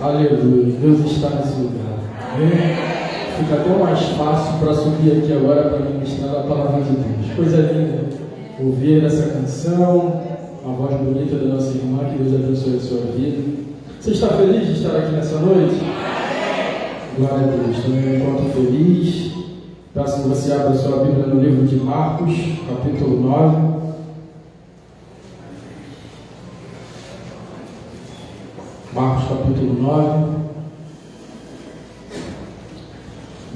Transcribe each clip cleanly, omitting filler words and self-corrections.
Aleluia, Deus está nesse lugar. Amém? Fica até mais fácil para subir aqui agora para ministrar a palavra de Deus. Coisa linda ouvir essa canção, a voz bonita da nossa irmã, que Deus abençoe a sua vida. Você está feliz de estar aqui nessa noite? Glória a Deus, também me encontro feliz. Peço que você abra sua Bíblia no livro de Marcos, capítulo 9. Marcos capítulo 9.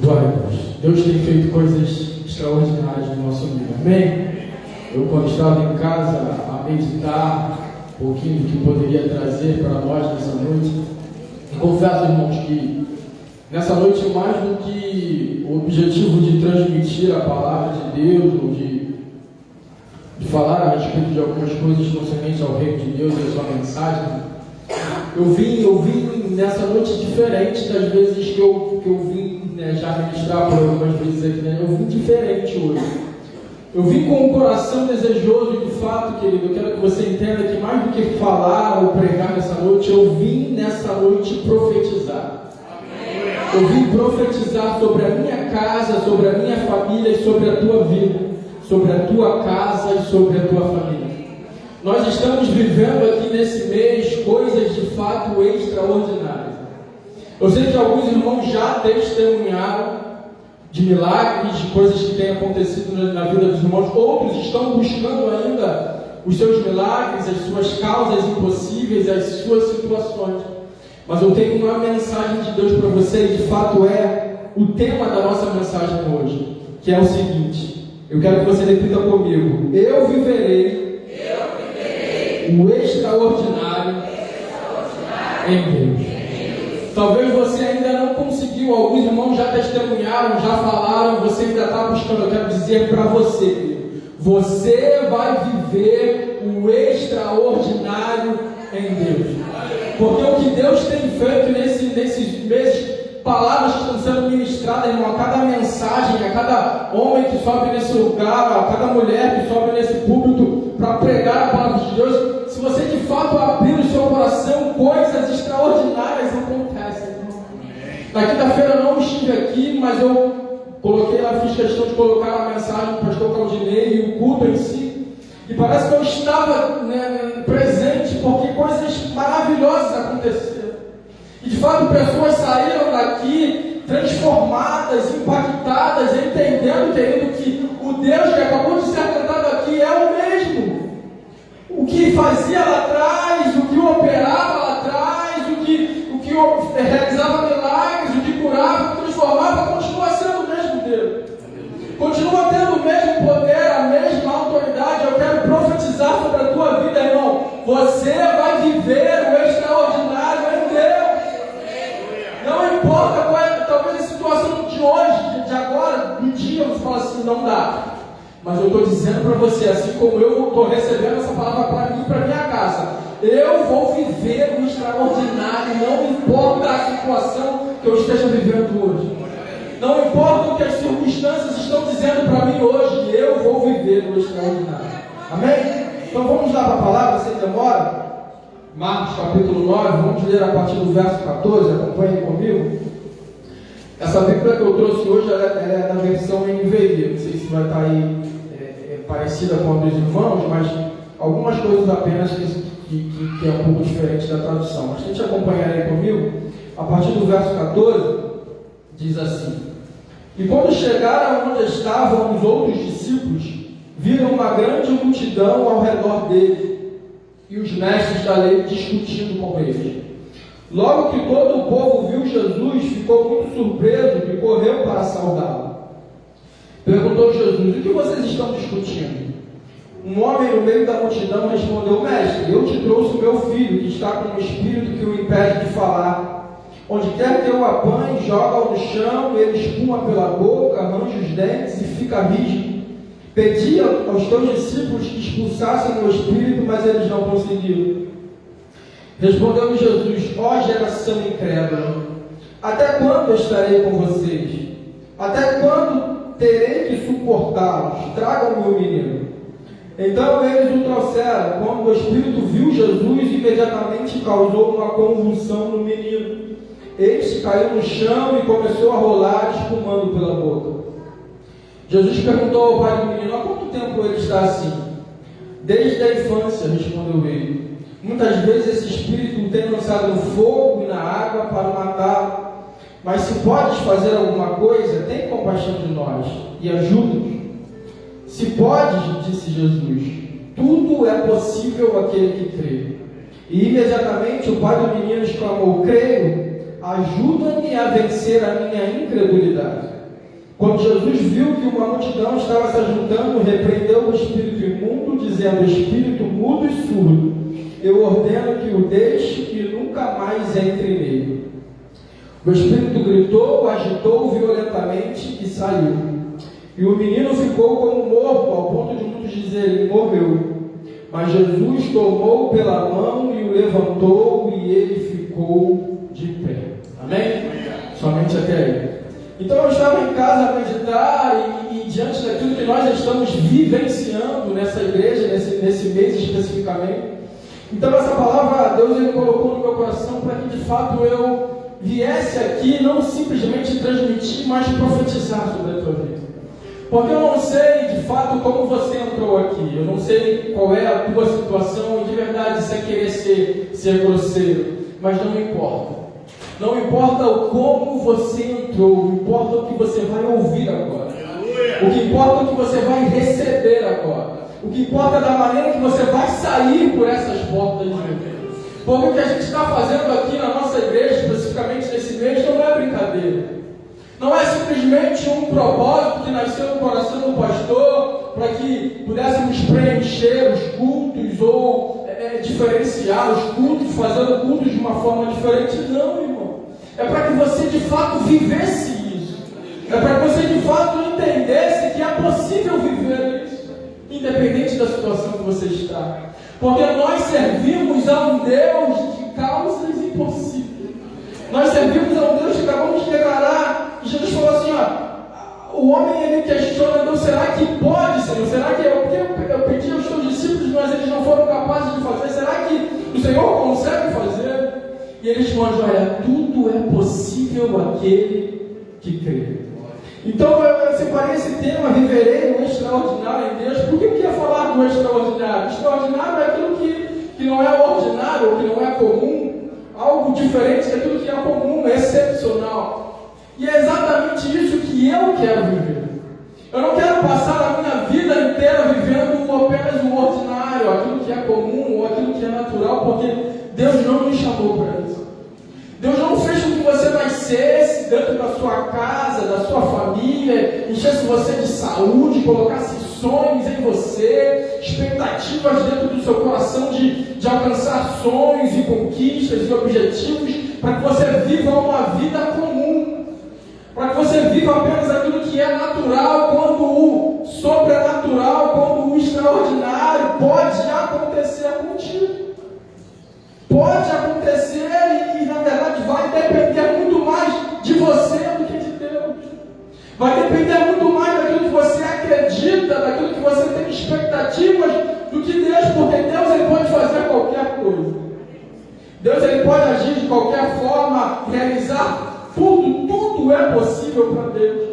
Glória a Deus. Deus tem feito coisas extraordinárias no nosso meio. Amém? Eu, quando estava em casa a meditar um pouquinho do que poderia trazer para nós nessa noite, confesso, irmãos, que nessa noite, mais do que o objetivo de transmitir a palavra de Deus, ou de falar a respeito de algumas coisas concernentes ao reino de Deus e a sua mensagem, eu vim nessa noite diferente das vezes que eu vim, né, já ministrar por algumas vezes aqui, né? Eu vim diferente hoje. Eu vim com um coração desejoso, e de fato, querido, eu quero que você entenda que mais do que falar ou pregar nessa noite, eu vim nessa noite profetizar. Eu vim profetizar sobre a minha casa, sobre a minha família e sobre a tua vida, sobre a tua casa e sobre a tua família. Nós estamos vivendo aqui nesse mês coisas de fato extraordinárias. Eu sei que alguns irmãos já testemunharam de milagres, de coisas que têm acontecido na vida dos irmãos. Outros estão buscando ainda os seus milagres, as suas causas impossíveis, as suas situações. Mas eu tenho uma mensagem de Deus para você, e de fato é o tema da nossa mensagem hoje, que é o seguinte: eu quero que você repita comigo: eu viverei o extraordinário em Deus. Talvez você ainda não conseguiu, alguns irmãos já testemunharam, já falaram, você ainda está buscando. Eu quero dizer para você: você vai viver o extraordinário em Deus. Porque o que Deus tem feito nesses meses, palavras que estão sendo ministradas, irmão, a cada mensagem, a cada homem que sobe nesse lugar, a cada mulher que sobe nesse púlpito para pregar a palavra de Deus, se você de fato abrir o seu coração, coisas extraordinárias acontecem, irmão. Na quinta-feira eu não estive aqui, mas eu coloquei lá, fiz questão de colocar a mensagem do pastor Claudinei e o culto em si, e parece que eu estava, né, presente, porque coisas maravilhosas aconteceram. E de fato pessoas saíram daqui transformadas, impactadas, entendendo, querido, que o Deus que acabou de ser cantado aqui é o mesmo. O que fazia lá atrás, o que operava lá atrás, o que realizava milagres, o que curava, o que transformava, continua sendo o mesmo Deus. Continua tendo o mesmo poder, a mesma autoridade. Eu quero profetizar sobre a tua vida, irmão. Você vai viver o extraordinário em Deus. Não importa qual é, talvez a situação de hoje, de agora, do dia, você fala assim, não dá. Mas eu estou dizendo para você, assim como eu estou recebendo essa palavra para mim, para minha casa, eu vou viver o extraordinário, não importa a situação que eu esteja vivendo hoje. Não importa o que as circunstâncias estão dizendo para mim hoje, eu vou viver o extraordinário. Amém? Então vamos lá para a palavra, sem demora. Marcos capítulo 9, vamos ler a partir do verso 14, acompanhem comigo. Essa Bíblia que eu trouxe hoje ela é da versão NVI, não sei se vai estar aí parecida com a dos irmãos, mas algumas coisas apenas que é um pouco diferente da tradução. Mas tente acompanhar aí comigo. A partir do verso 14, diz assim: e quando chegaram onde estavam os outros discípulos, viram uma grande multidão ao redor dele, e os mestres da lei discutindo com eles. Logo que todo o povo viu Jesus, ficou muito surpreso e correu para saudá-lo. Perguntou Jesus: o que vocês estão discutindo? Um homem no meio da multidão respondeu: mestre, eu te trouxe o meu filho, que está com um espírito que o impede de falar. Onde quer que eu apanhe, joga-o no chão, ele espuma pela boca, arranja os dentes e fica rígido. Pedi aos teus discípulos que expulsassem o espírito, mas eles não conseguiram. Respondeu Jesus: ó geração incrédula, até quando estarei com vocês? Até quando terei que suportá-los? Tragam-me o menino. Então eles o trouxeram. Quando o espírito viu Jesus, imediatamente causou uma convulsão no menino. Este caiu no chão e começou a rolar, espumando pela boca. Jesus perguntou ao pai do menino: há quanto tempo ele está assim? Desde a infância, respondeu ele. Muitas vezes esse espírito tem lançado no fogo e na água para matá-lo. Mas se podes fazer alguma coisa, tem compaixão de nós e ajuda-nos. Se podes, disse Jesus, tudo é possível àquele que crê. E imediatamente o pai do menino exclamou: creio, ajuda-me a vencer a minha incredulidade. Quando Jesus viu que uma multidão estava se ajuntando, repreendeu o espírito imundo, dizendo: espírito mudo e surdo, eu ordeno que o deixe e nunca mais entre nele. O espírito gritou, agitou violentamente e saiu. E o menino ficou como morto, ao ponto de muitos dizerem: morreu. Mas Jesus tomou pela mão e o levantou, e ele ficou de pé. Amém? Somente até aí. Então eu estava em casa a meditar e diante daquilo que nós estamos vivenciando nessa igreja, nesse mês especificamente. Então essa palavra Deus ele colocou no meu coração para que de fato eu viesse aqui não simplesmente transmitir, mas profetizar sobre a tua vida. Porque eu não sei de fato como você entrou aqui, eu não sei qual é a tua situação, e de verdade, sem querer ser grosseiro, mas não importa. Não importa o como você entrou, importa o que você vai ouvir agora. O que importa é o que você vai receber agora. O que importa é da maneira que você vai sair por essas portas de Deus. Porque o que a gente está fazendo aqui na nossa igreja, especificamente nesse mês, não é brincadeira. Não é simplesmente um propósito que nasceu no coração do pastor para que pudéssemos preencher os cultos ou diferenciar os cultos, fazendo cultos de uma forma diferente. Não, irmão. É para que você de fato vivesse isso. É para que você de fato entendesse que é possível viver isso, independente da situação que você está. Porque nós servimos a um Deus de causas impossíveis. Nós servimos a um Deus que acabamos de declarar. E Jesus falou assim: o homem ele questiona: Deus, será que pode, Senhor? Será que eu pedi aos teus discípulos, mas eles não foram capazes de fazer? Será que o Senhor consegue fazer? E eles respondem: olha, tudo é possível àquele que crê. Então eu separei esse tema: viverei o extraordinário em Deus. Por que eu queria falar do extraordinário? O extraordinário é aquilo que não é ordinário, que não é comum, algo diferente daquilo que é comum, excepcional. E é exatamente isso que eu quero viver. Eu não quero passar a minha vida inteira vivendo apenas o ordinário, aquilo que é comum ou aquilo que é natural, porque Deus não me chamou para isso. Deus não fez com que você nascesse dentro da sua casa, da sua família, enchesse você de saúde, colocasse sonhos em você, expectativas dentro do seu coração de alcançar sonhos e conquistas e objetivos, para que você viva uma vida comum, para que você viva apenas aquilo que é natural, quando o sobrenatural, quando o extraordinário pode acontecer contigo. Pode acontecer e na verdade vai depender muito mais de você do que de Deus. Vai depender muito mais daquilo que você acredita, daquilo que você tem expectativas do que Deus, porque Deus ele pode fazer qualquer coisa. Deus ele pode agir de qualquer forma, realizar tudo é possível para Deus.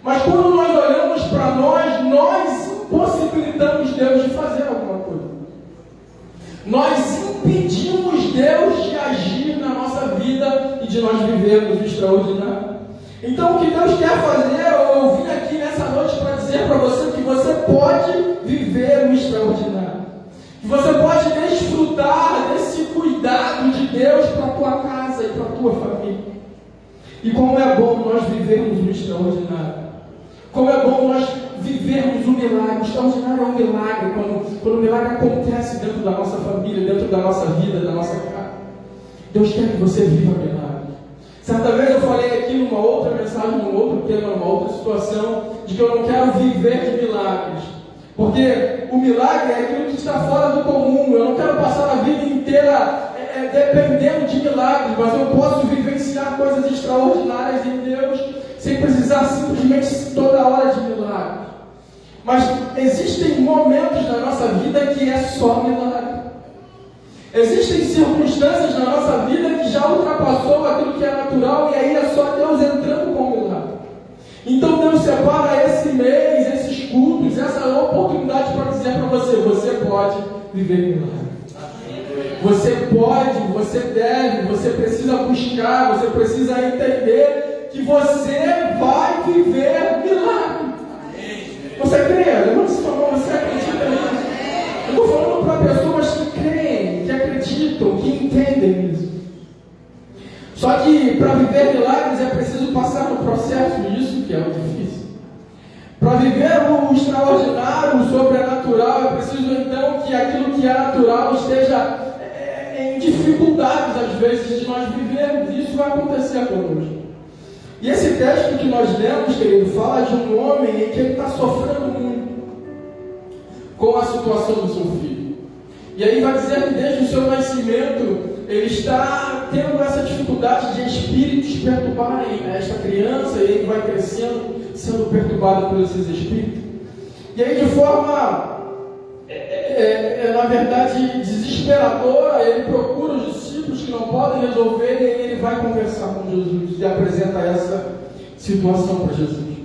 Mas quando nós olhamos para nós impossibilitamos Deus de fazer alguma coisa. Nós impedimos Deus de agir na nossa vida e de nós vivermos o extraordinário. Então o que Deus quer fazer, eu vim aqui nessa noite para dizer para você que você pode viver o extraordinário. Que você pode desfrutar desse cuidado de Deus para a tua casa e para a tua família. E como é bom nós vivermos o extraordinário. Como é bom nós vivermos o milagre. O extraordinário é um milagre, quando o milagre acontece dentro da nossa família, dentro da nossa vida, da nossa casa. Deus quer que você viva milagre. Certa vez eu falei aqui numa outra mensagem, num outro tema, numa outra situação, de que eu não quero viver de milagres. Porque o milagre é aquilo que está fora do comum. Eu não quero passar a vida inteira dependendo de milagres, mas eu posso vivenciar coisas extraordinárias em Deus, sem precisar simplesmente toda hora de milagres. Mas existem momentos na nossa vida que é só milagre. Existem circunstâncias na nossa vida que já ultrapassou aquilo que é natural, e aí é só Deus entrando com o milagre. Então Deus separa esse mês, esses cultos, essa oportunidade para dizer para você: você pode viver milagre. Você pode, você deve, você precisa buscar, você precisa entender que você vai viver milagre. Você crê? Levanta sua mão, você acredita nisso? Eu estou falando para pessoas que creem, que acreditam, que entendem isso. Só que para viver milagres é preciso passar no processo, isso que é o difícil. Para viver o extraordinário, o sobrenatural, é preciso então que aquilo que é natural esteja em dificuldades, às vezes, de nós vivermos. Isso vai acontecer conosco. E esse texto que nós lemos, querido, fala de um homem em que ele está sofrendo muito com a situação do seu filho. E aí vai dizer que desde o seu nascimento ele está tendo essa dificuldade de espíritos perturbarem esta criança, e ele vai crescendo, sendo perturbado por esses espíritos. E aí, de forma, na verdade, desesperadora, ele procura os discípulos que não podem resolver, e aí ele vai conversar com Jesus e apresenta essa situação para Jesus.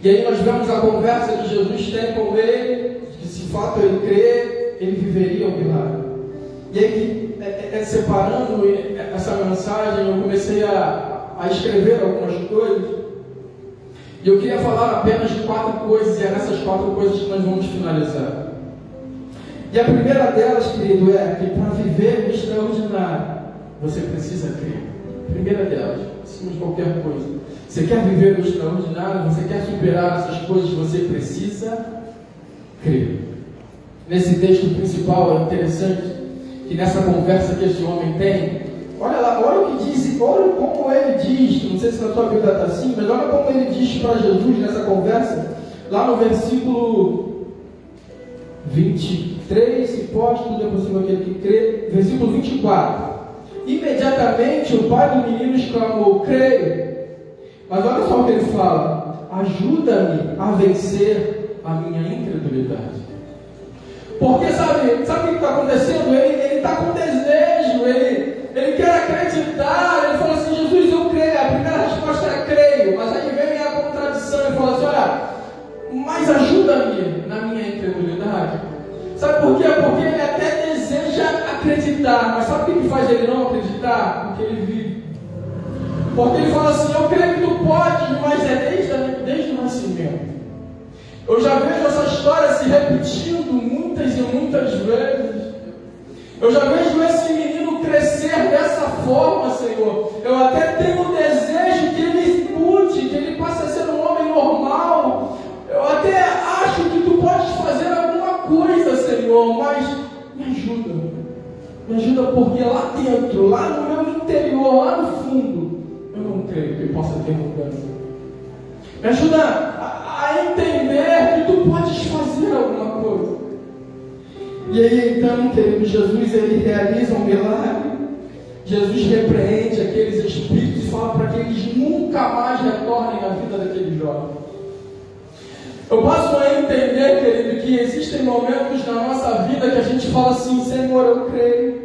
E aí nós vemos a conversa que Jesus tem com ele, que se de fato ele crê, ele viveria o milagre. E aí, separando essa mensagem, eu comecei a escrever algumas coisas. E eu queria falar apenas de 4 coisas, e é nessas 4 coisas que nós vamos finalizar. E a primeira delas, querido, é que para viver o extraordinário, você precisa crer. A primeira delas, acima de qualquer coisa. Você quer viver o extraordinário, você quer superar essas coisas, você precisa crer. Nesse texto principal é interessante que nessa conversa que esse homem tem, olha lá, olha o que diz, olha como ele diz, não sei se na tua Bíblia está assim, mas olha como ele diz para Jesus nessa conversa, lá no versículo 23, se pode, tudo é possível aquele que crê, versículo 24. Imediatamente o pai do menino exclamou: creio. Mas olha só o que ele fala: ajuda-me a vencer a minha incredulidade. Porque sabe o que está acontecendo? Ele está com desejo, ele quer acreditar, ele fala assim: Jesus, eu creio. A primeira resposta é creio, mas aí vem a contradição, ele fala assim: olha, mas ajuda-me na minha incredulidade. Sabe por quê? Porque ele até deseja acreditar, mas sabe o que faz ele não acreditar? Porque ele vive. Porque ele fala assim: eu creio que tu podes, mas é desde o nascimento. Eu já vejo essa história se repetindo muitas e muitas vezes. Eu já vejo esse menino crescer dessa forma, Senhor. Eu até tenho o desejo que ele mude, que ele passe a ser um homem normal. Eu até acho que tu podes fazer alguma coisa, Senhor, mas me ajuda. Me ajuda, porque lá dentro, lá no meu interior, lá no fundo, eu não creio que ele possa ter mudança. Me ajuda a entender que tu podes fazer alguma coisa. E aí então, querido, Jesus, ele realiza um milagre. Jesus repreende aqueles espíritos e fala para que eles nunca mais retornem à vida daquele jovem. Eu posso entender, querido, que existem momentos na nossa vida que a gente fala assim: Senhor, eu creio.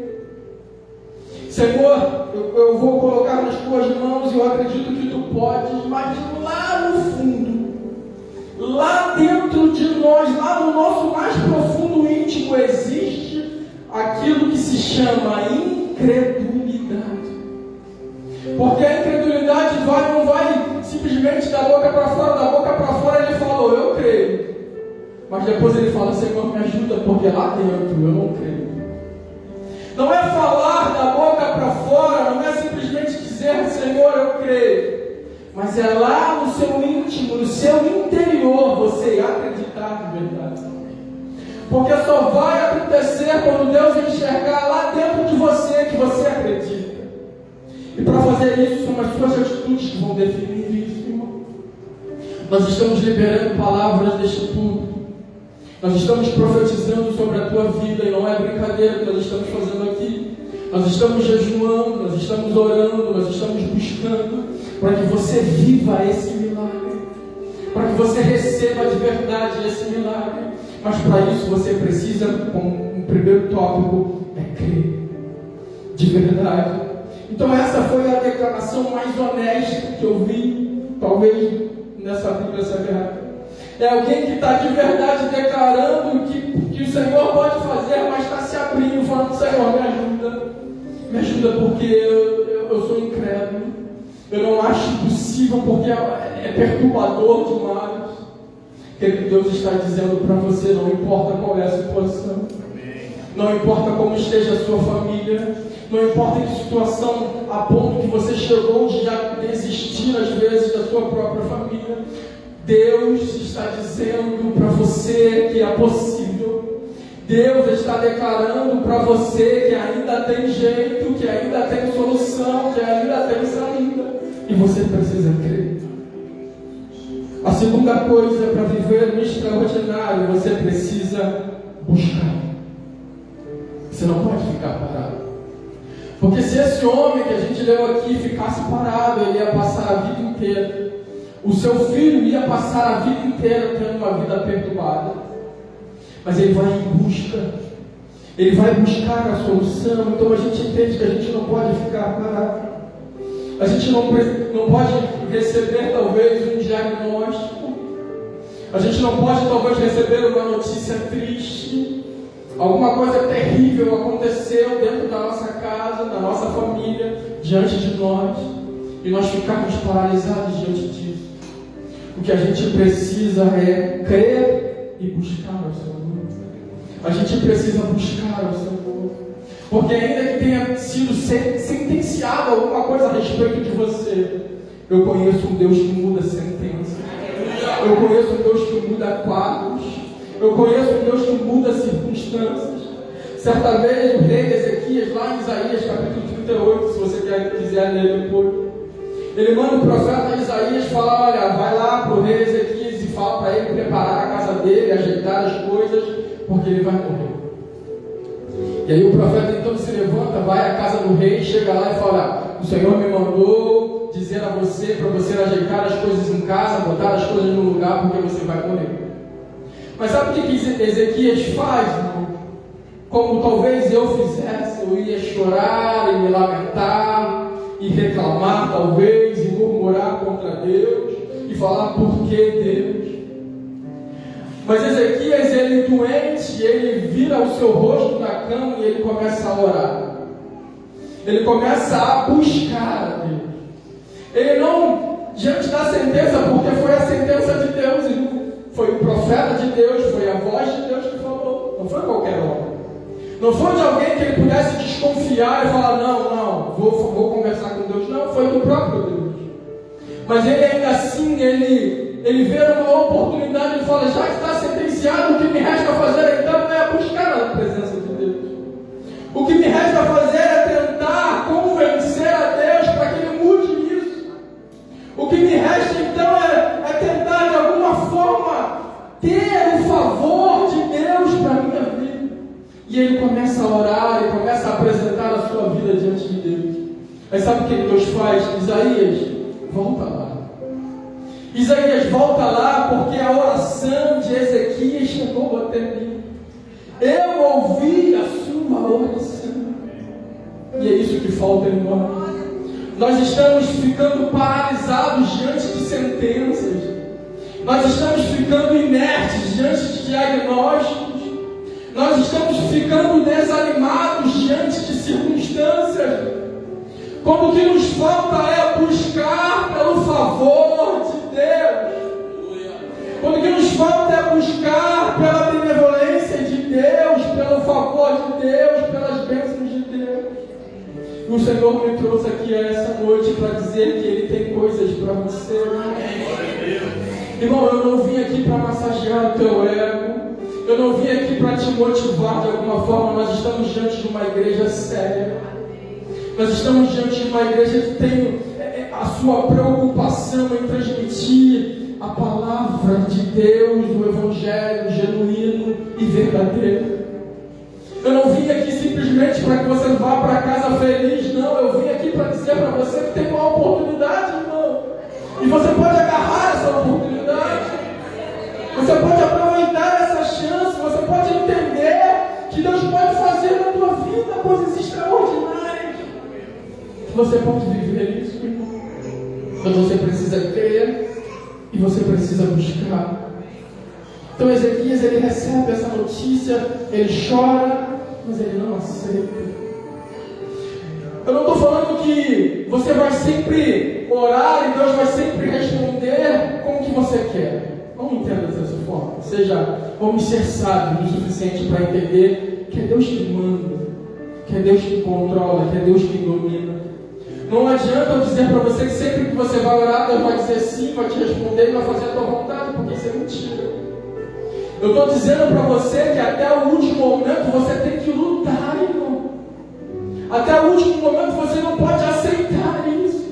Senhor, eu vou colocar nas tuas mãos e eu acredito que tu podes, mas lá no fundo, lá dentro de nós, lá no nosso mais profundo íntimo, existe aquilo que se chama incredulidade. Porque a incredulidade não vai simplesmente da boca para fora ele falou: eu creio. Mas depois ele fala: Senhor, me ajuda, porque lá dentro eu não creio. Não é falar da boca para fora, não é simplesmente dizer: Senhor, eu creio. Mas é lá no seu íntimo, no seu interior, você acreditar de verdade. Porque só vai acontecer quando Deus enxergar lá dentro de você que você acredita. E para fazer isso, são as suas atitudes que vão definir isso, irmão. Nós estamos liberando palavras deste público. Nós estamos profetizando sobre a tua vida, e não é brincadeira que nós estamos fazendo aqui. Nós estamos jejuando, nós estamos orando, nós estamos buscando para que você viva esse milagre, para que você receba de verdade esse milagre. Mas para isso você precisa, como um primeiro tópico, crer de verdade. Então essa foi a declaração mais honesta que eu vi, talvez, nessa Bíblia Sagrada. É alguém que está de verdade declarando que o Senhor pode fazer, mas está se abrindo, falando: Senhor, me ajuda porque eu sou incrédulo, eu não acho possível, porque é perturbador demais. Querido, Deus está dizendo para você: não importa qual é a situação, não importa como esteja a sua família, não importa em que situação, a ponto que você chegou de já desistir às vezes da sua própria família, Deus está dizendo para você que é possível. Deus está declarando para você que ainda tem jeito, que ainda tem solução, que ainda tem saída. E você precisa crer. A segunda coisa, para viver no extraordinário, você precisa buscar. Você não pode ficar parado. Porque se esse homem que a gente leu aqui ficasse parado, ele ia passar a vida inteira. O seu filho ia passar a vida inteira tendo uma vida perturbada. Mas ele vai em busca. Ele vai buscar a solução. Então a gente entende que a gente não pode ficar parado. A gente não pode receber talvez um diagnóstico. A gente não pode talvez receber uma notícia triste. Alguma coisa terrível aconteceu dentro da nossa casa, da nossa família, diante de nós. E nós ficamos paralisados diante disso. O que a gente precisa é crer e buscar ao Senhor. A gente precisa buscar ao Senhor. Porque ainda que tenha sido sentenciado alguma coisa a respeito de você, eu conheço um Deus que muda sentença. Eu conheço um Deus que muda quadros. Eu conheço um Deus que muda circunstâncias. Certa vez o rei Ezequias, lá em Isaías capítulo 38, se você quiser ler depois, ele manda o profeta Isaías falar: olha, vai lá para o rei Ezequias e fala para ele preparar a casa dele, ajeitar as coisas, porque ele vai morrer. E aí o profeta então se levanta, vai à casa do rei, chega lá e fala: o Senhor me mandou dizer a você, para você ajeitar as coisas em casa, botar as coisas no lugar, porque você vai morrer. Mas sabe o que Ezequias faz, irmão? Como talvez eu fizesse, eu ia chorar e me lamentar, e reclamar talvez, e murmurar contra Deus, e falar: por que Deus? Mas Ezequias, ele doente, ele vira o seu rosto da cama e ele começa a orar. Ele começa a buscar a Deus. Ele não, diante da sentença, porque foi a sentença de Deus, irmão. Foi o profeta de Deus, foi a voz de Deus que falou. Não foi qualquer homem. Não foi de alguém que ele pudesse desconfiar e falar: não, vou conversar com Deus. Não, foi do próprio Deus. Mas ele ainda assim, ele vê uma oportunidade e fala: já que está sentenciado, o que me resta fazer então é buscar a presença de Deus. O que me resta fazer é tentar convencer a Deus para que ele mude isso. O que me resta então é tentar de alguma forma ter o favor de Deus para a minha vida. E ele começa a orar e começa a apresentar a sua vida diante de Deus. Mas sabe o que Deus faz? Isaías, volta lá. Isaías, volta lá, porque a oração de Ezequias chegou até mim. Eu ouvi a sua oração. E é isso que falta em nós. Nós estamos ficando paralisados diante de sentenças. Nós estamos ficando inertes diante de diagnósticos. Nós estamos ficando desanimados diante de circunstâncias. Como o que nos falta é buscar pelo favor de Deus. Quando o que nos falta é buscar pela benevolência de Deus, pelo favor de Deus, pelas bênçãos de Deus. E o Senhor me trouxe aqui essa noite para dizer que Ele tem coisas para você. Irmão, eu não vim aqui para massagear o teu ego. Eu não vim aqui para te motivar de alguma forma. Nós estamos diante de uma igreja séria. Nós estamos diante de uma igreja que tem a sua preocupação em transmitir a palavra de Deus, o Evangelho genuíno e verdadeiro. Eu não vim aqui simplesmente para que você vá para casa feliz, não. Eu vim aqui para dizer para você que tem uma oportunidade, irmão. E você pode agarrar essa oportunidade. você pode viver isso, irmão. Mas você precisa crer e você precisa buscar. Então Ezequias, ele recebe essa notícia, ele chora, mas ele não aceita. Eu não estou falando que você vai sempre orar e Deus vai sempre responder como que você quer. Não entenda dessa forma. Vamos ser sábios o suficiente para entender que é Deus que manda, que é Deus que controla, que é Deus que domina. Não adianta eu dizer para você que sempre que você vai orar, Deus vai dizer sim, vai te responder e vai fazer a tua vontade, porque isso é mentira. Eu estou dizendo para você que até o último momento você tem que lutar, irmão. Até o último momento você não pode aceitar isso.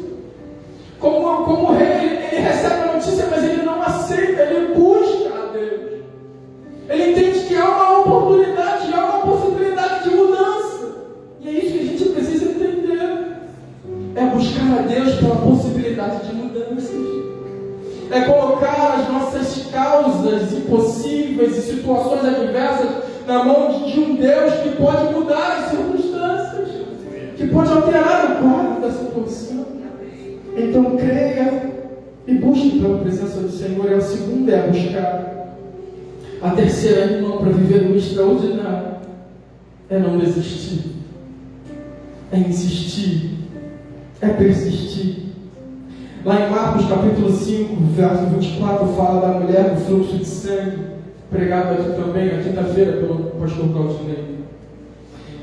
Como o rei, ele recebe a notícia, mas ele não aceita, ele busca a Deus. Ele entende que há uma oportunidade, há uma possibilidade de mudança. E é isso que a gente precisa entender. É buscar a Deus pela possibilidade de mudanças. É colocar as nossas causas impossíveis e situações adversas na mão de um Deus que pode mudar as circunstâncias, que pode alterar o quadro da situação. Então creia e busque pela presença do Senhor. A segunda é buscar. A terceira, irmão, para viver no extraordinário, é não desistir, é insistir, é persistir. Lá em Marcos capítulo 5, verso 24, fala da mulher do fluxo de sangue, pregado aqui também, na quinta-feira, pelo pastor Claudinei.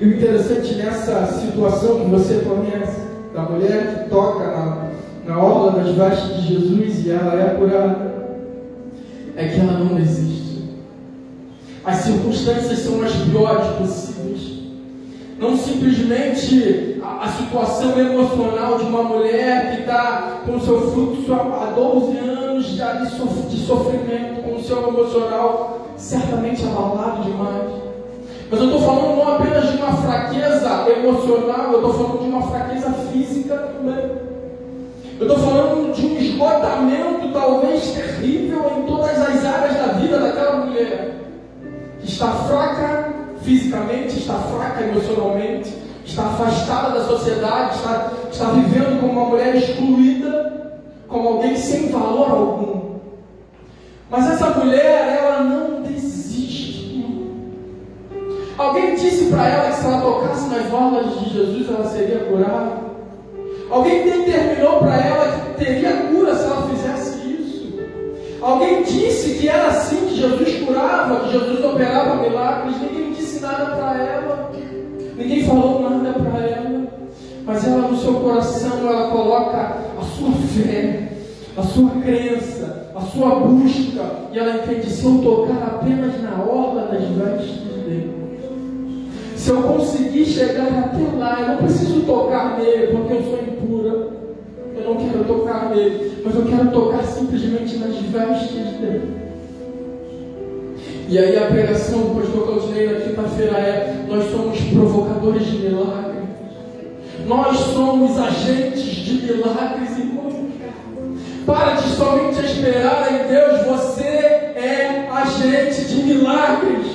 E o interessante nessa situação que você conhece, da mulher que toca na orla das vestes de Jesus e ela é curada, é que ela não desiste. As circunstâncias são as piores possíveis. Não simplesmente a situação emocional de uma mulher que está com o seu fluxo há 12 anos já de sofrimento, com o seu emocional certamente abalado demais. Mas eu estou falando não apenas de uma fraqueza emocional, eu estou falando de uma fraqueza física também. Eu estou falando de um esgotamento talvez terrível em todas as áreas da vida daquela mulher, que está fraca fisicamente, está fraca emocionalmente, está afastada da sociedade, está vivendo como uma mulher excluída, como alguém sem valor algum. Mas essa mulher, ela não desiste. Alguém disse para ela que se ela tocasse nas orlas de Jesus, ela seria curada. Alguém determinou para ela que teria cura se ela fizesse isso. Alguém disse que era assim que Jesus curava, que Jesus operava milagres. Ninguém disse nada para ela. Ninguém falou nada para ela. Mas ela no seu coração, ela coloca a sua fé, a sua crença, a sua busca. E ela entende, se eu tocar apenas na orla das vestes dele, se eu conseguir chegar até lá, eu não preciso tocar nele, porque eu sou impura. Eu não quero tocar nele, mas eu quero tocar simplesmente nas vestes dele. E aí a pregação do pastor Claudinei na quinta-feira é: nós somos provocadores de milagres. Nós somos agentes de milagres, irmão. Para de somente esperar em Deus, você é agente de milagres.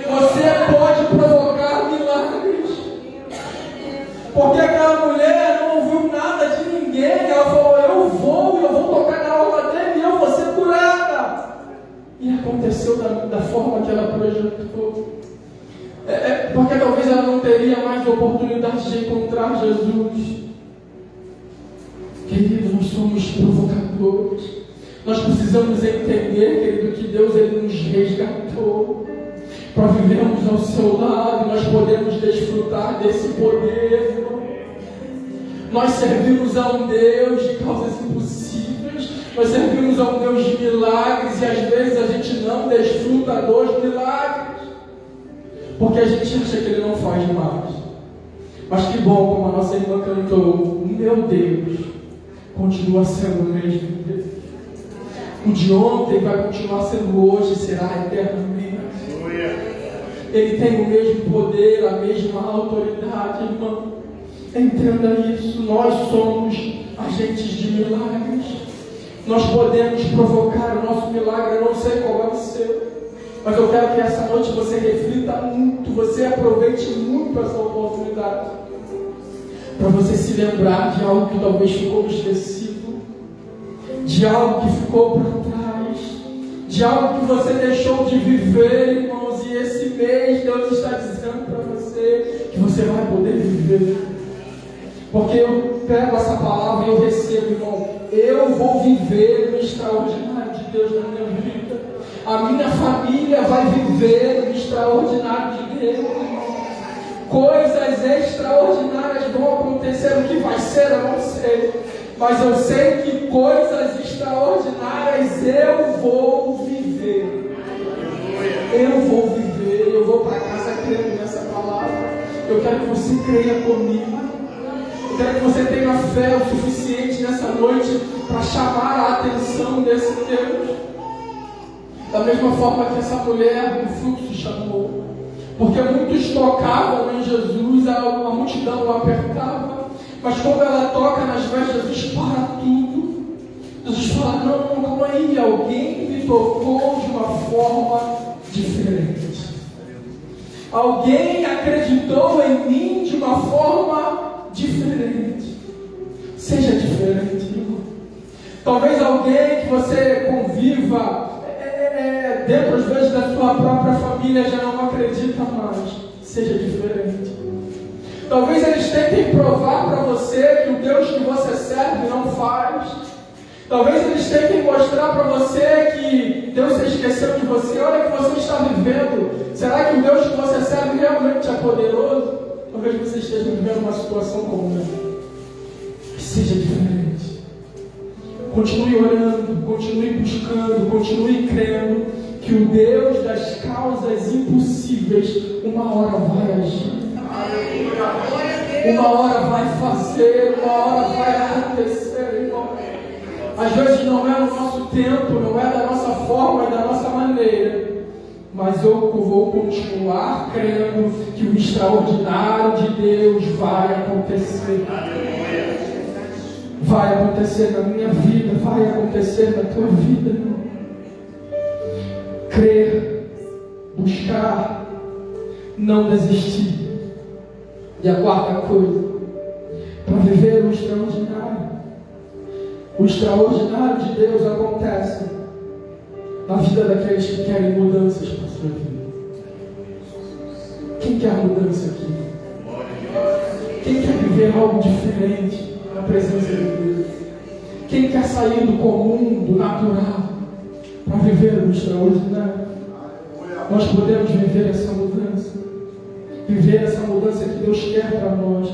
Você pode provocar milagres. Porque aquela mulher não ouviu nada de ninguém. Ela falou: eu vou tocar na orla dele e eu vou ser curada. E aconteceu da forma que ela projetou. Porque talvez ela não teria mais oportunidade de encontrar Jesus. Queridos, nós somos provocadores. Nós precisamos entender, querido, que Deus ele nos resgatou para vivermos ao seu lado. Nós podemos desfrutar desse poder, irmão. Nós servimos a um Deus de causas impossíveis. Nós servimos a um Deus de milagres. E às vezes a gente não desfruta dos milagres, porque a gente acha que Ele não faz mais. Mas que bom, como a nossa irmã cantou, meu Deus continua sendo o mesmo Deus. O de ontem vai continuar sendo hoje, será eternamente. Ele tem o mesmo poder, a mesma autoridade, irmão. Entenda isso. Nós somos agentes de milagres. Nós podemos provocar o nosso milagre. Eu não sei qual é o seu, mas eu quero que essa noite você reflita muito, você aproveite muito essa oportunidade. para você se lembrar de algo que talvez ficou esquecido, de algo que ficou para trás, de algo que você deixou de viver, irmãos. E esse mês Deus está dizendo para você que você vai poder viver. Porque eu pego essa palavra e eu recebo, irmão. Eu vou viver o extraordinário de Deus na minha vida. A minha família vai viver o extraordinário de Deus, irmão. Coisas extraordinárias vão acontecer. O que vai ser, eu não sei. Mas eu sei que coisas extraordinárias eu vou viver. Eu vou viver. Eu vou para casa crendo nessa palavra. Eu quero que você creia comigo. Eu quero que você tenha fé o suficiente nessa noite para chamar a atenção desse Deus. Da mesma forma que essa mulher do fluxo chamou. Porque muitos tocavam em Jesus, a multidão o apertava. Mas quando ela toca nas vestes, Jesus para tudo. Jesus fala, não, calma aí, alguém me tocou de uma forma diferente. Alguém acreditou em mim de uma forma diferente. Seja diferente, irmão. Talvez alguém que você conviva dentro às vezes da sua própria família já não acredita mais. Seja diferente. Talvez eles tentem provar para você que o Deus que você serve não faz. Talvez eles tentem mostrar para você que Deus se esqueceu de você. Olha o que você está vivendo. Será que o Deus que você serve realmente é poderoso? Talvez você esteja vivendo uma situação como essa. Seja diferente. Continue orando, continue buscando, continue crendo que o Deus das causas impossíveis uma hora vai agir. Uma hora vai fazer, uma hora vai acontecer, irmão. Às vezes não é no nosso tempo, não é da nossa forma e da nossa maneira. Mas eu vou continuar crendo que o extraordinário de Deus vai acontecer. Vai acontecer na minha vida, vai acontecer na tua vida, irmão. Crer, buscar, não desistir. E a quarta coisa, para viver o extraordinário. O extraordinário de Deus acontece na vida daqueles que querem mudanças para a sua vida. Quem quer mudança aqui? Quem quer viver algo diferente na presença de Deus? Quem quer sair do comum, do natural, para viver o extraordinário? Nós podemos viver essa mudança. Viver essa mudança que Deus quer para nós.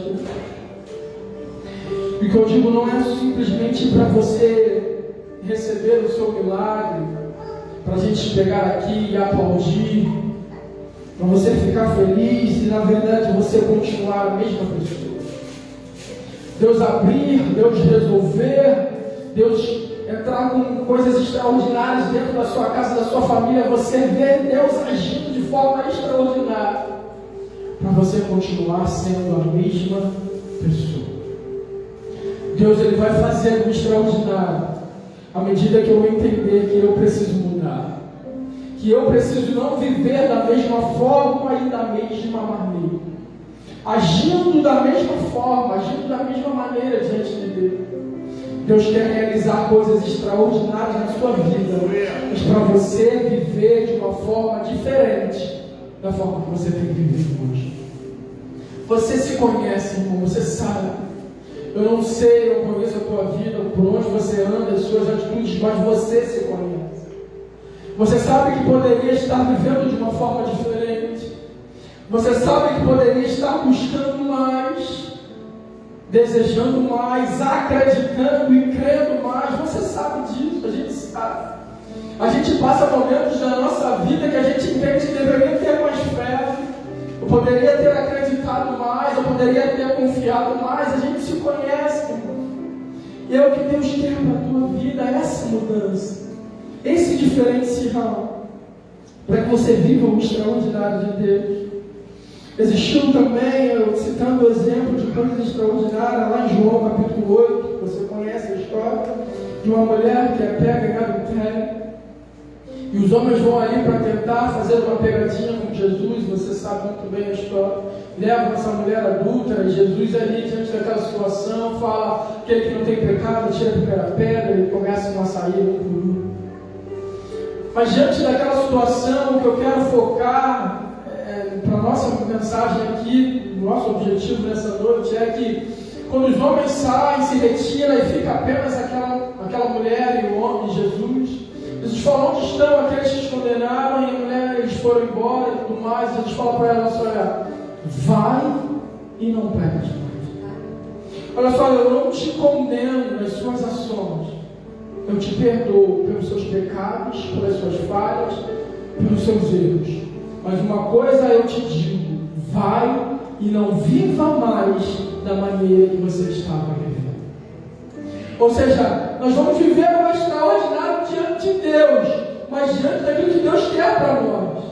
E o que eu digo não é simplesmente para você receber o seu milagre, para a gente pegar aqui e aplaudir, para você ficar feliz e na verdade você continuar a mesma pessoa. Deus abrir, Deus resolver, Deus entrar com coisas extraordinárias dentro da sua casa, da sua família, você vê Deus agindo de forma extraordinária, para você continuar sendo a mesma pessoa. Deus ele vai fazer o extraordinário à medida que eu entender que eu preciso mudar, que eu preciso não viver da mesma forma e da mesma maneira, agindo da mesma forma, agindo da mesma maneira diante de Deus. Deus quer realizar coisas extraordinárias na sua vida, mas para você viver de uma forma diferente da forma que você tem vivido hoje. Você se conhece, irmão, você sabe. Eu não sei, eu conheço a tua vida, por onde você anda, as suas atitudes, mas você se conhece. Você sabe que poderia estar vivendo de uma forma diferente. Você sabe que poderia estar buscando mais, desejando mais, acreditando e crendo mais. Você sabe disso, a gente sabe. A gente passa momentos na nossa vida que a gente entende que deveria ter mais fé. Eu poderia ter acreditado mais, eu poderia ter confiado mais. A gente se conhece, irmão. E é o que Deus quer para a tua vida, essa mudança, esse diferencial, para que você viva o extraordinário de Deus. Existiu também, citando o exemplo de coisas extraordinárias, lá em João capítulo 8, você conhece a história de uma mulher que é pega em adultério. E os homens vão ali para tentar fazer uma pegadinha com Jesus, você sabe muito bem a história. levam essa mulher adúltera. Jesus ali, diante daquela situação, fala: aquele que não tem pecado, tira a primeira pedra, e começam a sair um por um. Mas diante daquela situação, o que eu quero focar para a nossa mensagem aqui, o nosso objetivo nessa noite é que quando os homens saem, se retiram e fica apenas aquela mulher e o homem, Jesus, Jesus fala: onde estão aqueles que os condenaram? E a mulher, eles foram embora e tudo mais. Jesus fala para ela: olha, vai e não peques mais. Olha só, eu não te condeno nas suas ações, eu te perdoo pelos seus pecados, pelas suas falhas, pelos seus erros. Mas uma coisa eu te digo: vai e não viva mais da maneira que você estava vivendo. Ou seja, nós vamos viver o extraordinário diante de Deus, mas diante daquilo que Deus quer para nós.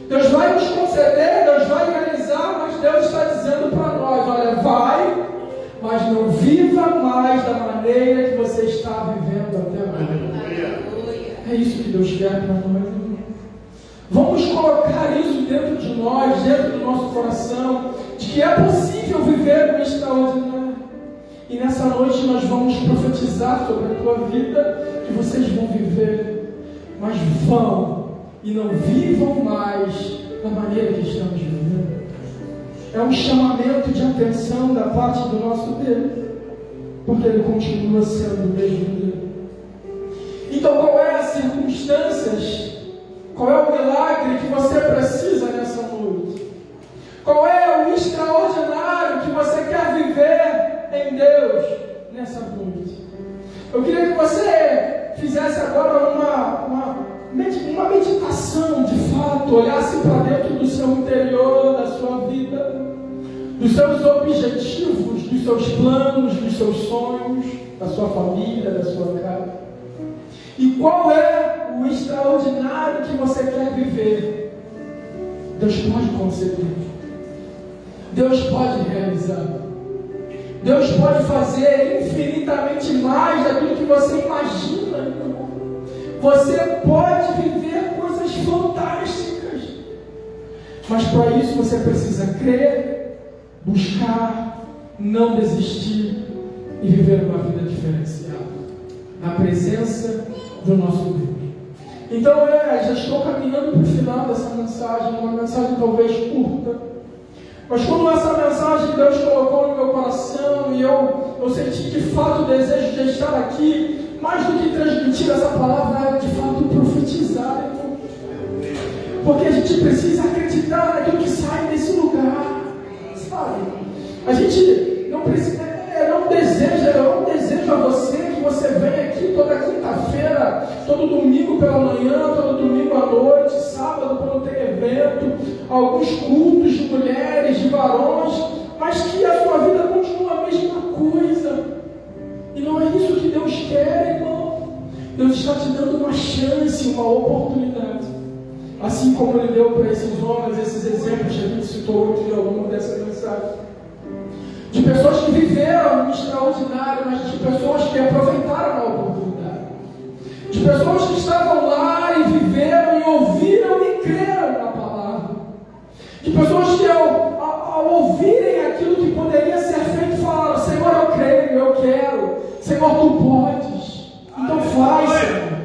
Deus vai nos conceder, Deus vai realizar, mas Deus está dizendo para nós: olha, vai, mas não viva mais da maneira que você está vivendo até agora. É isso que Deus quer para nós. Vamos colocar isso dentro de nós, dentro do nosso coração, de que é possível viver o extraordinário. E nessa noite nós vamos profetizar sobre a tua vida, que vocês vão viver, mas vão e não vivam mais da maneira que estamos vivendo. É um chamamento de atenção da parte do nosso Deus, porque Ele continua sendo o mesmo Deus. Então, qual é as circunstâncias? Qual é o milagre que você precisa nessa noite? Qual é o extraordinário que você quer viver em Deus nessa noite? Eu queria que você fizesse agora uma meditação de fato, olhasse para dentro do seu interior, da sua vida, dos seus objetivos, dos seus planos, dos seus sonhos, da sua família, da sua casa. E qual é o extraordinário que você quer viver? Deus pode conceder. Deus pode realizar. Deus pode fazer infinitamente mais daquilo que você imagina. Você pode viver coisas fantásticas. Mas para isso você precisa crer, buscar, não desistir e viver uma vida diferenciada na presença do nosso Deus. Então já estou caminhando para o final dessa mensagem, uma mensagem talvez curta, mas quando essa mensagem Deus colocou no meu coração e eu senti de fato o desejo de estar aqui, mais do que transmitir essa palavra, era de fato profetizar, porque a gente precisa acreditar naquilo que sai desse lugar, sabe? A gente não precisa, eu não desejo a você que você venha aqui toda quinta-feira, todo domingo pela manhã, todo domingo à noite, sábado quando tem evento, alguns cultos de mulheres, de varões, mas que a sua vida continua a mesma coisa. E não é isso que Deus quer, irmão. Deus está te dando uma chance, uma oportunidade. Assim como Ele deu para esses homens, esses exemplos que a gente citou aqui ao longo dessa mensagem. De pessoas que viveram o extraordinário, mas de pessoas que aproveitaram a oportunidade. De pessoas que estavam lá e viveram e ouviram e creram na palavra. De pessoas que ao ouvirem aquilo que poderia ser feito, falaram: Senhor, eu creio, eu quero. Senhor, Tu podes. Então faz, Senhor.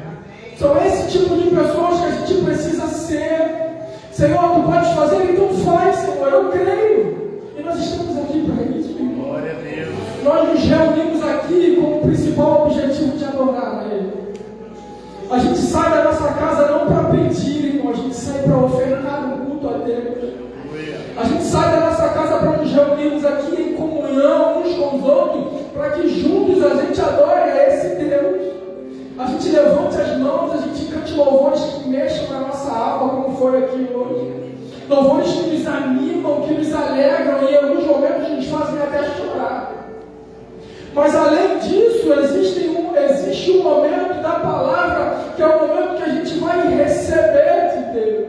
São esse tipo de pessoas que a gente precisa ser. Senhor, Tu podes fazer, então faz, Senhor, eu creio. E nós estamos aqui para isso, irmão. Glória a Deus. Nós nos reunimos aqui com o principal objetivo de adorar a Ele. A gente sai da nossa casa não para pedir, irmão. A gente sai para ofertar um culto a Deus. A gente sai da nossa casa para nos reunirmos aqui em comunhão uns com os outros, para que juntos a gente adore a esse Deus. A gente levante as mãos, a gente cante louvores que mexam na nossa alma, como foi aqui hoje. Louvores que nos animam, que nos alegram e em alguns momentos nos fazem até chorar. Mas além disso, existe um momento da palavra, que é o momento que a gente vai receber de Deus.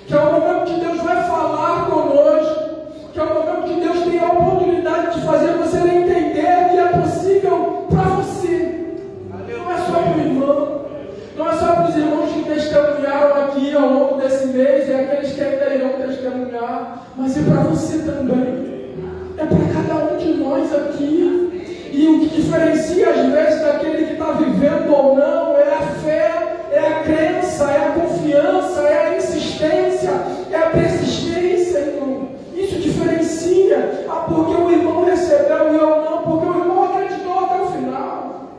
Que é o momento que Deus vai falar conosco. Que é o momento que Deus tem a oportunidade de fazer você entender que é possível para você. Não é só para o irmão. Não é só para os irmãos que testemunharam aqui ao longo desse mês e aqueles que ainda irão testemunhar, mas é para você também. É para cada um de nós aqui. E o que diferencia às vezes daquele que está vivendo ou não é a fé, é a crença, é a confiança, é a insistência, é a persistência, irmão. Isso diferencia. Porque o irmão recebeu e eu não, porque o irmão acreditou até o final.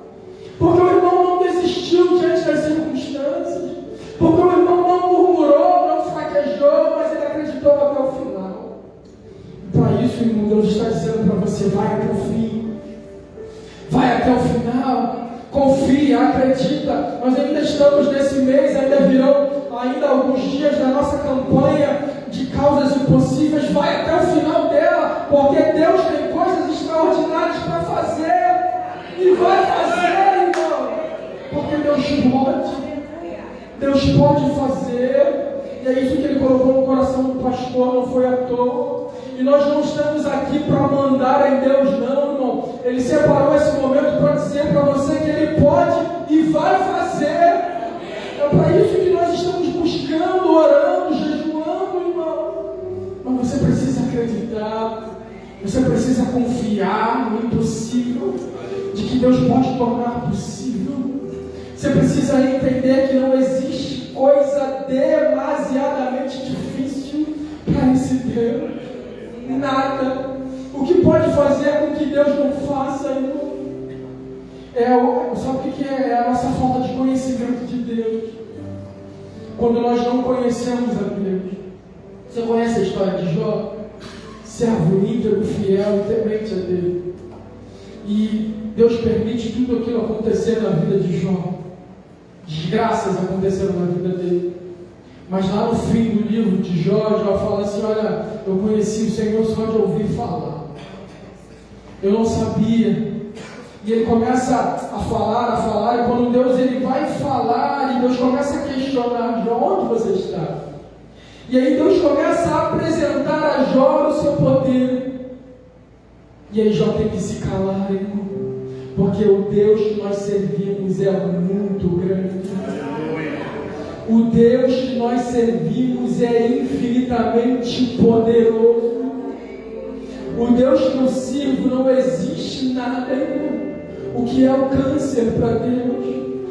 Porque o irmão não desistiu diante das circunstâncias. Porque o irmão não murmurou, não fraquejou, mas ele acreditou até o final. Para isso, irmão, Deus está dizendo para você: vai até o fim. Vai até o final. Confia, acredita. Nós ainda estamos nesse mês, ainda virão ainda alguns dias da nossa campanha de causas impossíveis. Vai até o final dela, porque Deus tem coisas extraordinárias para fazer. E vai fazer, irmão. Porque Deus pode. Deus pode fazer. E é isso que Ele colocou no coração do pastor, não foi à toa. E nós não estamos aqui para mandar em Deus, não, irmão. Ele separou esse momento para dizer para você que Ele pode e vai fazer. É para isso que nós estamos buscando, orando, jejuando, irmão. Mas você precisa acreditar. Você precisa confiar no impossível, de que Deus pode tornar possível. Você precisa entender que não existe coisa demasiadamente difícil para esse Deus. Nada. O que pode fazer com que Deus não faça, irmão? Sabe o que é? É a nossa falta de conhecimento de Deus. Quando nós não conhecemos a Deus. Você conhece a história de Jó? Servo íntegro, fiel e temente a Deus. E Deus permite tudo aquilo acontecer na vida de Jó. Desgraças aconteceram na vida dele. Mas lá no fim do livro de Jó, Jó fala assim: olha, eu conheci o Senhor só de ouvir falar. Eu não sabia. E ele começa a falar, e quando Deus ele vai falar, e Deus começa a questionar: Jó, onde você está? E aí Deus começa a apresentar a Jó o seu poder. E aí Jó tem que se calar, irmão. Porque o Deus que nós servimos é muito grande. O Deus que nós servimos é infinitamente poderoso. O Deus que eu sirvo não existe nada, irmão. O que é o câncer para Deus?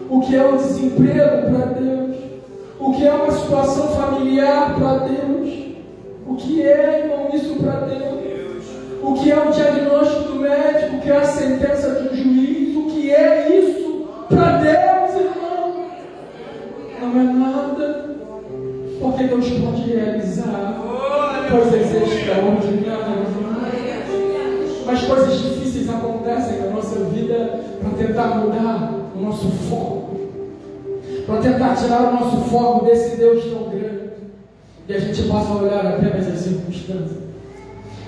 O que é o desemprego para Deus? O que é uma situação familiar para Deus? O que é, irmão, isso para Deus? O que é o diagnóstico do médico? O que é a sentença de um juiz? O que é isso para Deus, irmão? Não é nada, porque Deus pode realizar coisas extraordinárias. Mas coisas difíceis acontecem na nossa vida para tentar mudar o nosso foco, para tentar tirar o nosso foco desse Deus tão grande. E a gente passa a olhar apenas as circunstâncias,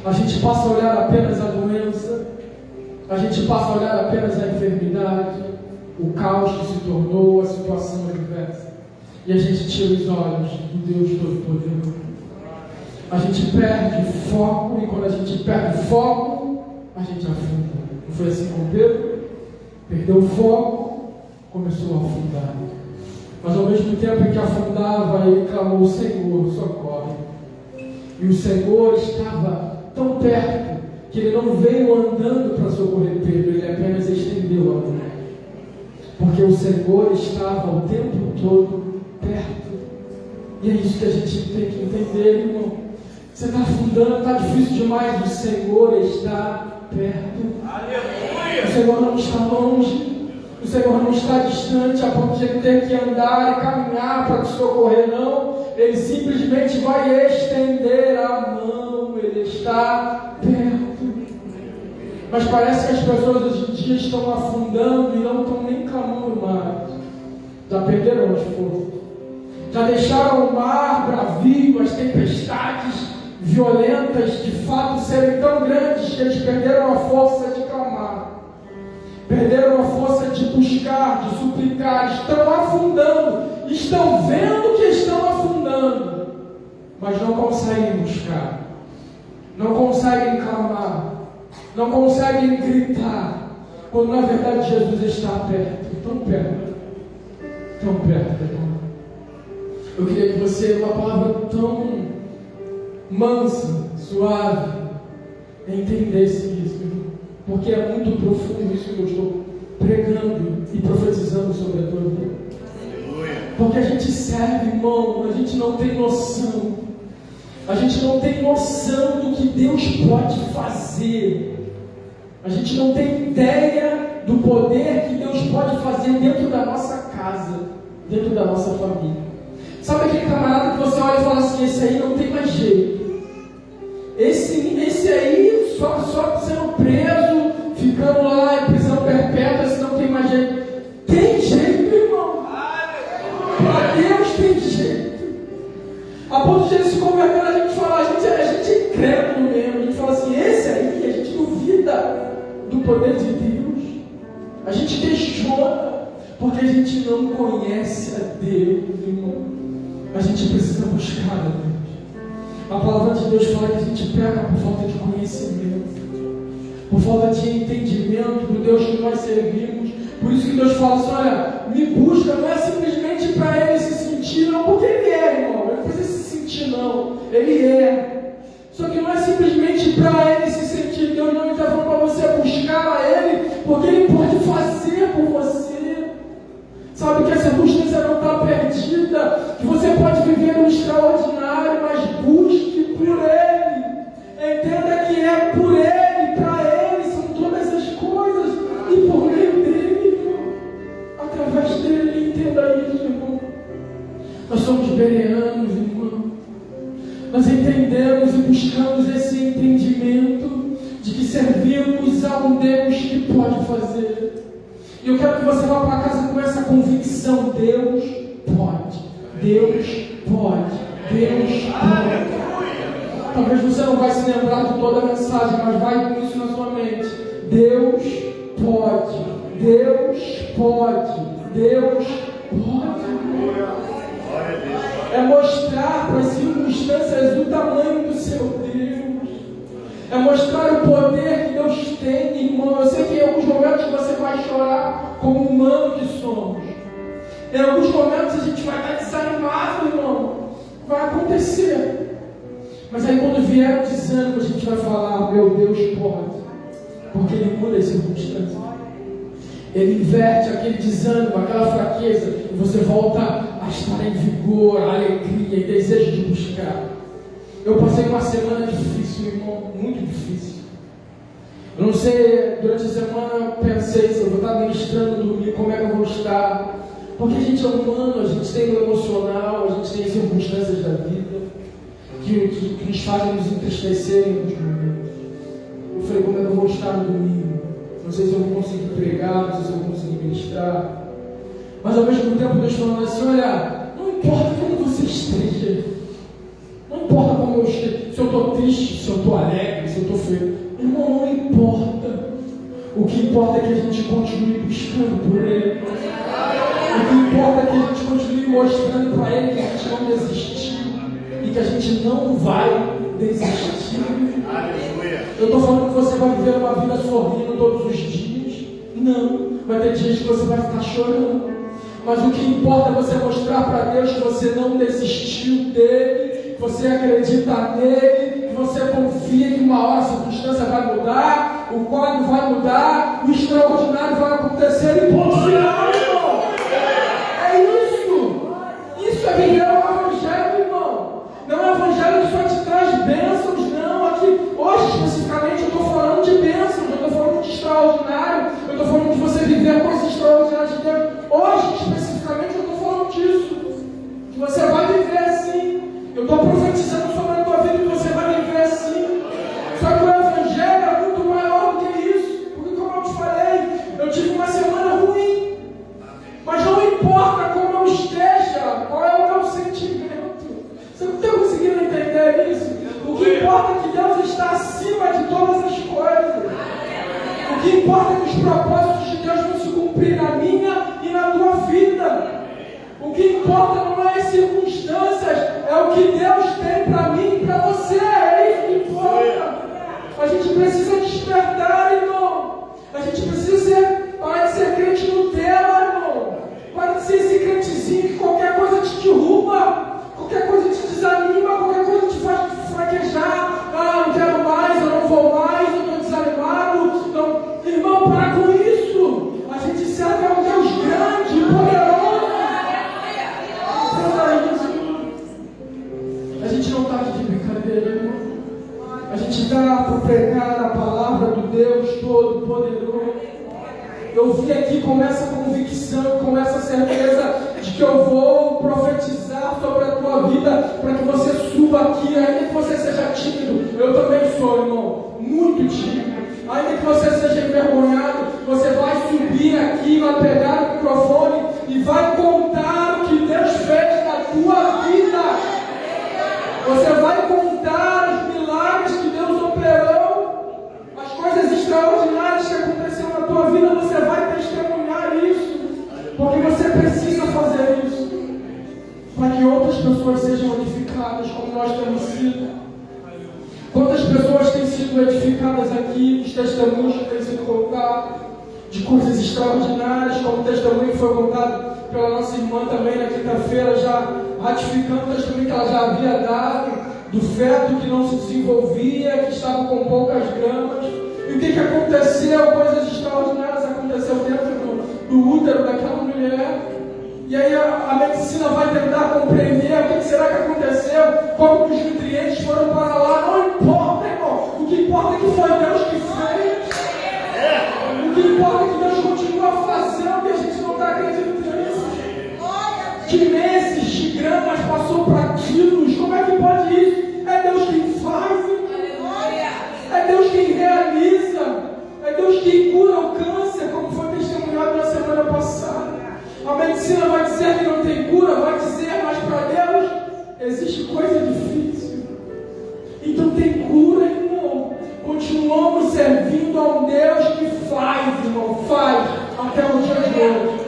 a gente passa a olhar apenas a doença, a gente passa a olhar apenas a enfermidade, o caos que se tornou, a situação adversa. E a gente tira os olhos do Deus Todo-Poderoso. A gente perde foco, e quando a gente perde foco, a gente afunda. Não foi assim com Pedro? Perdeu o foco, começou a afundar. Mas ao mesmo tempo em que afundava, ele clamou: Senhor, socorre. E o Senhor estava tão perto que ele não veio andando para socorrer Pedro, ele apenas estendeu a mão. Porque o Senhor estava o tempo todo perto. E é isso que a gente tem que entender, irmão. Você está afundando, está difícil demais. O Senhor está perto. Aleluia. O Senhor não está longe. O Senhor não está distante a ponto de ele ter que andar e caminhar para te socorrer, não. Ele simplesmente vai estender a mão. Ele está perto. Mas parece que as pessoas hoje em dia estão afundando e não estão nem clamando mais. Já perderam as forças. Já deixaram o mar bravio, as tempestades violentas de fato serem tão grandes que eles perderam a força de clamar. Perderam a força de buscar, de suplicar. Estão afundando. Estão vendo que estão afundando. Mas não conseguem buscar. Não conseguem clamar. Não conseguem gritar, quando na verdade Jesus está perto, tão perto, irmão. Eu queria que você, uma palavra tão mansa, suave, é entender isso, irmão, porque é muito profundo isso que eu estou pregando e profetizando sobre a tua vida. Porque a gente serve, irmão, a gente não tem noção. A gente não tem noção do que Deus pode fazer. A gente não tem ideia do poder que Deus pode fazer dentro da nossa casa, dentro da nossa família. Sabe aquele camarada que você olha e fala assim, esse aí não tem mais jeito. Esse aí só sendo preso, ficando lá em prisão perpétua, esse não tem mais jeito. Tem jeito, irmão. Para Deus tem jeito. A ponto de ele se converter, a gente fala, a gente é incrédulo mesmo. A gente fala assim, esse aí, a gente duvida do poder de Deus. A gente questiona, porque a gente não conhece a Deus, irmão. A gente precisa buscar a Deus. A palavra de Deus fala que a gente pega por falta de conhecimento, por falta de entendimento do Deus que nós servimos. Por isso que Deus fala assim, olha, me busca, não é simplesmente para Ele se sentir, não, porque Ele é, irmão, Ele não precisa se sentir, não, Ele é. Só que não é simplesmente para Ele se sentir, Deus não está falando para você buscar a Ele, porque Ele pode fazer por você. Sabe que a circunstância não está perdida, que você pode viver no extraordinário, mas busque por Ele. Entenda que é por Ele, para Ele, são todas as coisas, e por meio dEle, irmão. Através dEle, entenda isso, irmão. Nós somos bereanos, irmão. Nós entendemos e buscamos esse entendimento de que servimos a um Deus que pode fazer. E eu quero que você vá para casa com essa convicção: Deus pode, Deus pode, Deus pode. Talvez você não vai se lembrar de toda a mensagem, mas vai com isso na sua mente. Deus pode, Deus pode, Deus pode. É mostrar para as circunstâncias o tamanho do seu Deus. É mostrar o poder que Deus tem, irmão. Eu sei que em alguns momentos você vai chorar como humano que somos. Em alguns momentos a gente vai estar desanimado, irmão. Vai acontecer. Mas aí quando vier o desânimo, a gente vai falar, meu Deus pode. Porque Ele muda as circunstâncias. Ele inverte aquele desânimo, aquela fraqueza, e você volta a estar em vigor, alegria e desejo de buscar. Eu passei uma semana difícil, irmão, muito difícil. Eu não sei, durante a semana eu pensei se eu vou estar ministrando no domingo, como é que eu vou estar. Porque a gente é humano, a gente tem o emocional, a gente tem as circunstâncias da vida que nos fazem nos entristecer em alguns momentos. Eu falei, como é que eu vou estar no domingo? Não sei se eu vou conseguir pregar, não sei se eu vou conseguir ministrar. Mas ao mesmo tempo Deus falando assim, olha, não importa como você esteja. Não importa como eu esteja, se eu estou triste, se eu estou alegre, se eu estou feliz. Irmão, não importa. O que importa é que a gente continue buscando por Ele. O que importa é que a gente continue mostrando para Ele que a gente não desistiu e que a gente não vai desistir. Eu estou falando que você vai viver uma vida sorrindo todos os dias. Não. Vai ter dias que você vai ficar chorando. Mas o que importa é você mostrar para Deus que você não desistiu dEle, que você acredita nele, que você confia que uma hora a circunstância vai mudar, o código vai mudar, o extraordinário vai acontecer e ponto final, irmão. É isso. Isso é viver o Evangelho, irmão. Não é o Evangelho que só te traz bênçãos, não. Aqui, hoje especificamente eu estou falando de bênçãos, eu estou falando de extraordinário, eu estou falando de você viver coisas extraordinárias de Deus. Hoje especificamente eu estou falando disso. Que você vai viver assim. Eu estou profetizando sobre a tua vida que você vai viver assim. Só que o Evangelho é muito maior do que isso. Porque como eu te falei, eu tive uma semana ruim. Mas não importa como eu esteja, qual é o meu sentimento. Você não está conseguindo entender isso? O que importa é que Deus está acima de todas as coisas. O que importa é que os propósitos de Deus vão se cumprir na minha e na tua vida. O que importa não é as circunstâncias, é o que Deus tem para mim e para você. É isso que importa. A gente precisa despertar, irmão. A gente precisa parar de ser crente Nutella, irmão. Para de ser esse crentezinho que qualquer coisa te derruba, qualquer coisa te desanima, qualquer coisa te faz fraquejar. Ah, não quero mais, eu não vou mais. vim aqui com essa convicção, com essa certeza de que eu vou profetizar sobre a tua vida para que você suba aqui, ainda que você seja tímido. Eu também sou, irmão, muito tímido. Ainda que você seja envergonhado, você vai subir aqui, vai pegar o microfone e vai contar o que Deus fez na tua vida. Você vai contar os milagres que Deus operou, as coisas extraordinárias que aconteceram na tua vida. Você vai testemunhar isso, porque você precisa fazer isso, para que outras pessoas sejam edificadas como nós temos sido. Quantas pessoas têm sido edificadas aqui, os testemunhos que têm sido contados, de coisas extraordinárias, como o testemunho que foi contado pela nossa irmã também na quinta-feira, já ratificando o testemunho que ela já havia dado, do feto que não se desenvolvia, que estava com poucas gramas. E o que aconteceu? Coisas extraordinárias aconteceram dentro do útero daquela mulher. E aí a medicina vai tentar compreender o que será que aconteceu, como os nutrientes foram para lá. Não importa, irmão. O que importa é que foi Deus que fez. O que importa é que Deus continua fazendo e a gente não está acreditando nisso. De meses, de gramas, passou para quilos. Como é que pode isso? É Deus quem faz. É Deus quem realiza. É Deus quem cura o câncer, como foi testemunhado na semana passada. A medicina vai dizer que não tem cura, vai dizer, mas para Deus existe coisa difícil. Então tem cura, irmão. Continuamos servindo a um Deus que faz, irmão, faz, até o dia de hoje.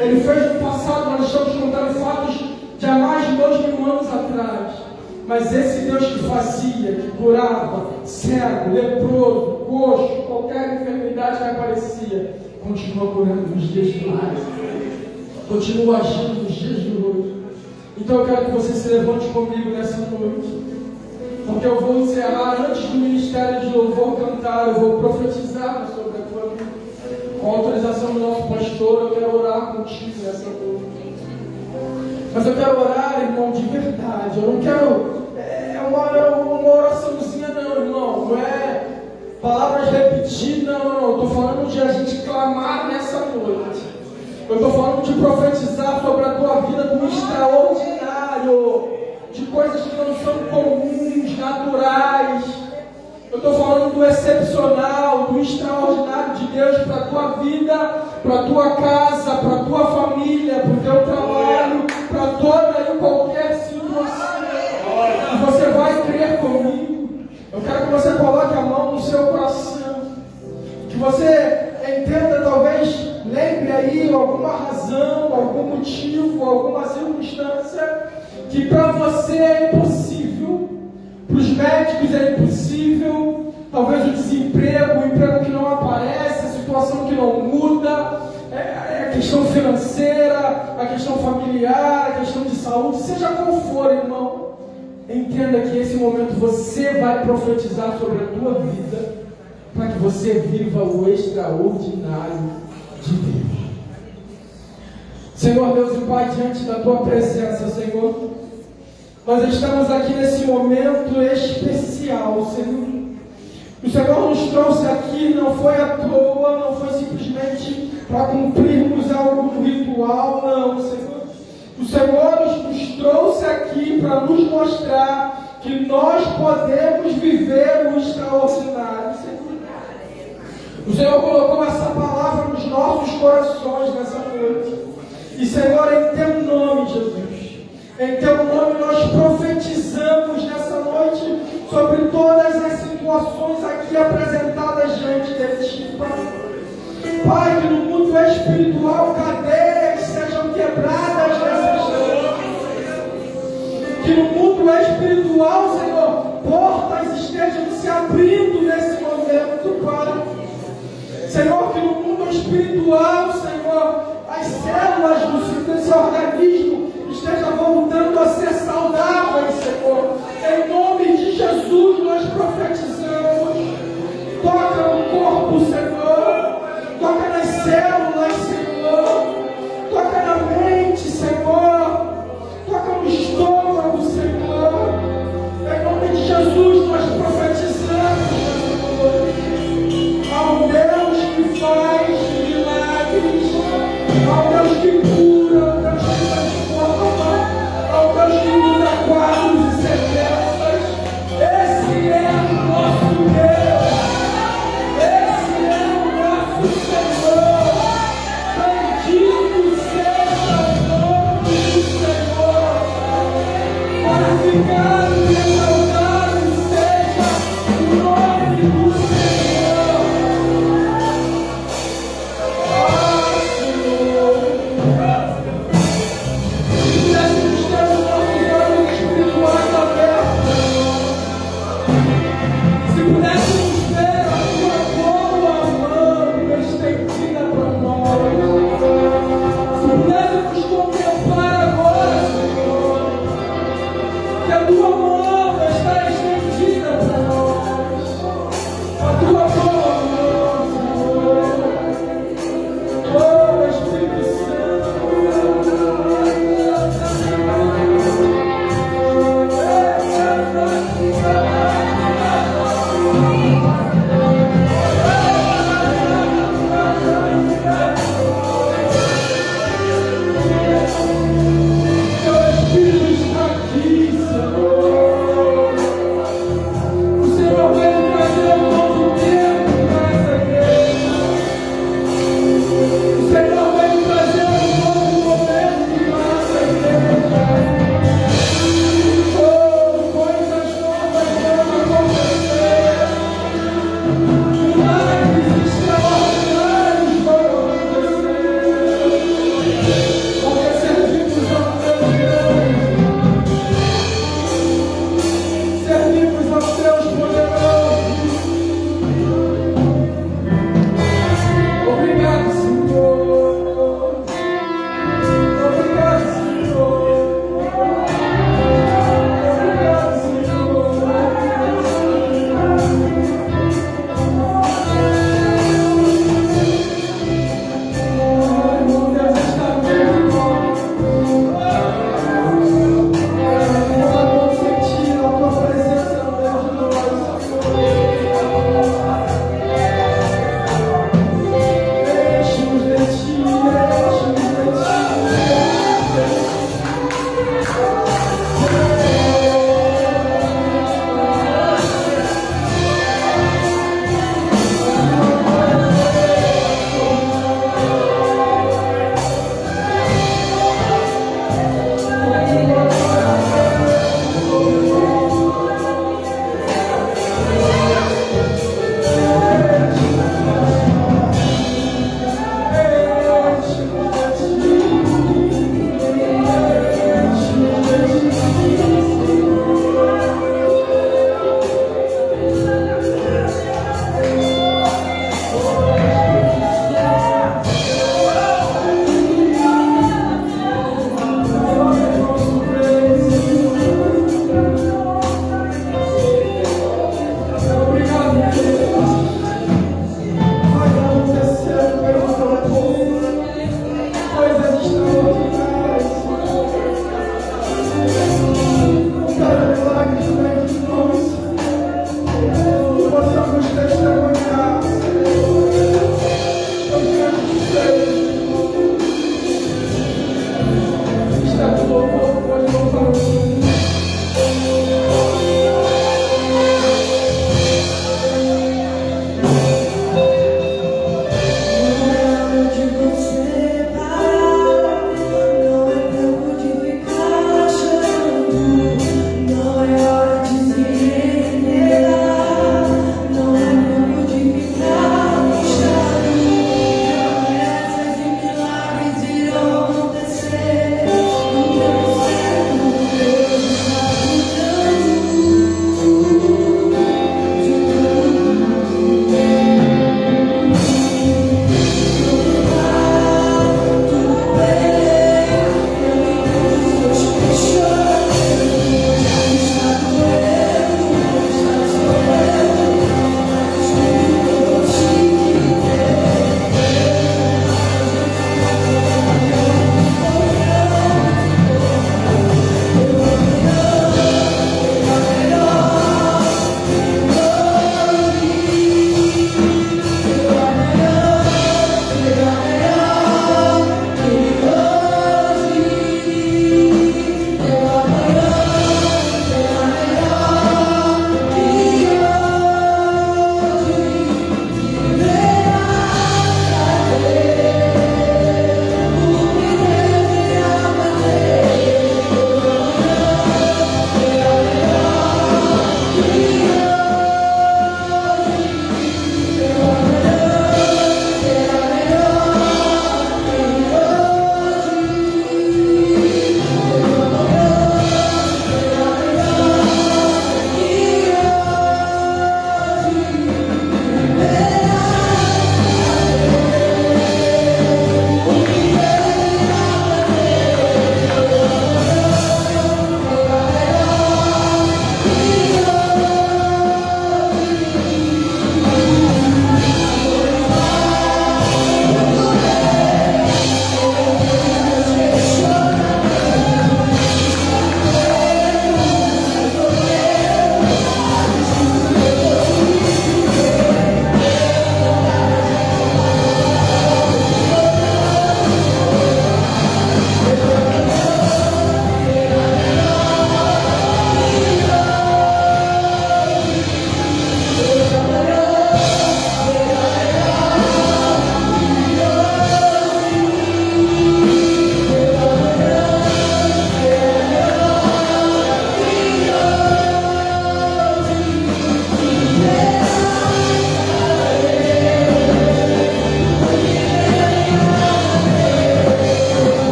Ele fez no passado, nós estamos contando fatos de há mais de 2000 anos atrás. Mas esse Deus que fazia, que curava, cego, leproso, coxo, qualquer enfermidade que aparecia, continua curando nos dias de hoje. Continua agindo nos dias de hoje. Então eu quero que você se levante comigo nessa noite, porque eu vou encerrar antes do ministério de louvor cantar. Eu vou profetizar sobre a tua vida. Com a autorização do nosso pastor, eu quero orar contigo nessa noite. Mas eu quero orar, irmão, de verdade. Eu não quero uma oraçãozinha, não, irmão. Não é palavras repetidas, não. Eu estou falando de a gente clamar nessa noite. Eu estou falando de profetizar sobre a tua vida do extraordinário, de coisas que não são comuns, naturais. Eu estou falando do excepcional, do extraordinário de Deus para a tua vida, para a tua casa, para a tua família, para o teu trabalho, para toda e qualquer situação. E você vai crer comigo. Eu quero que você coloque a mão no seu coração, que você entenda, talvez lembre aí alguma razão, algum motivo, alguma circunstância que para você é impossível, para os médicos é impossível, talvez o desemprego, o emprego que não aparece, a situação que não muda, a questão financeira, a questão familiar, a questão de saúde, seja qual for, irmão, entenda que esse momento você vai profetizar sobre a tua vida, para que você viva o extraordinário de Deus. Senhor Deus e Pai, diante da tua presença, Senhor, nós estamos aqui nesse momento especial, Senhor. O Senhor nos trouxe aqui, não foi à toa, não foi simplesmente para cumprirmos algum ritual, não, Senhor. O Senhor nos trouxe aqui para nos mostrar que nós podemos viver o extraordinário, Senhor. O Senhor colocou essa palavra nos nossos corações nessa noite. E Senhor, em teu nome, Jesus, em teu nome nós profetizamos nessa noite sobre todas as situações aqui apresentadas diante de ti, Pai. Pai, que no mundo espiritual cadeias sejam quebradas nessa noite. Que no mundo espiritual, Senhor, portas estejam se abrindo nesse momento, Pai. Senhor, que no mundo espiritual, Senhor, as células desse organismo estejam voltando a ser saudáveis, Senhor. Em nome de Jesus, nós profetizamos. Toca no corpo, Senhor. Toca nas células, Senhor. Toca na mente, Senhor. Toca no estômago, Senhor. Em nome de Jesus, nós profetizamos, Senhor. Ao Deus que faz milagres. ao Deus que cura, ao Deus que transforma, ao Deus que muda quadros e sentenças. Esse é o nosso Deus, esse é o nosso Senhor. Bendito seja o nome do Senhor. Glorificado e exaltado seja o nome do Senhor. Ah, Senhor.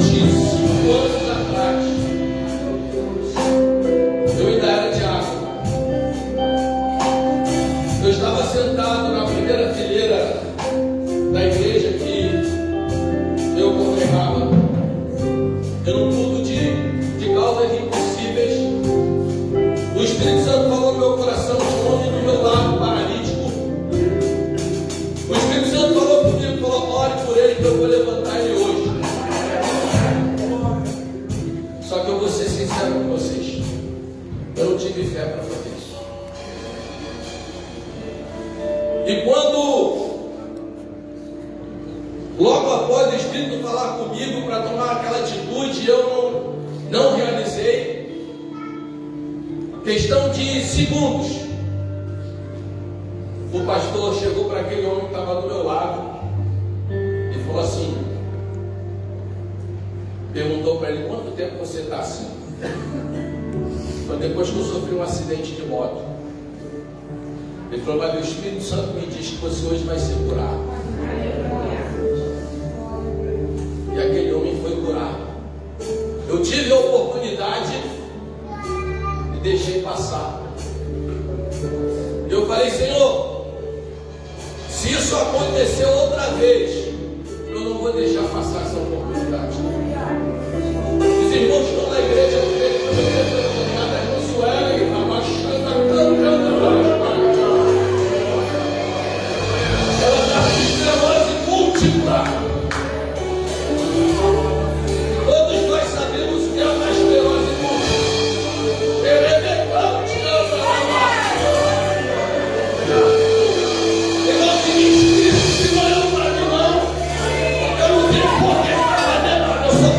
de 5 anos atrás, eu ainda era diácono. Eu estava sentado na primeira fileira da igreja que eu congregava, em um culto de causas impossíveis. O Espírito Santo falou no meu coração, tinha um homem do meu lado, paralítico. O Espírito Santo falou comigo, falou: ore por ele que eu vou levantar ele hoje. Só que eu vou ser sincero com vocês, eu não tive fé para fazer isso. E quando, logo após o Espírito falar comigo para tomar aquela atitude, eu não realizei. Questão de segundos, o pastor chegou para aquele homem que estava do meu lado e falou assim, perguntou para ele: quanto tempo você está assim? Foi depois que eu sofri um acidente de moto. Ele falou: mas o Espírito Santo me diz que você hoje vai ser curado. E aquele homem foi curado. Eu tive a oportunidade e deixei passar. Eu falei: Senhor, se isso acontecer outra vez, eu não vou deixar passar essa oportunidade. Os irmãos estão na igreja, eu creio que eu ela está com esclerose múltipla. Todos nós sabemos o que é uma esclerose múltipla. Eu não tenho espírito, se não é para mim, não. Eu não tenho poder para dentro. Eu só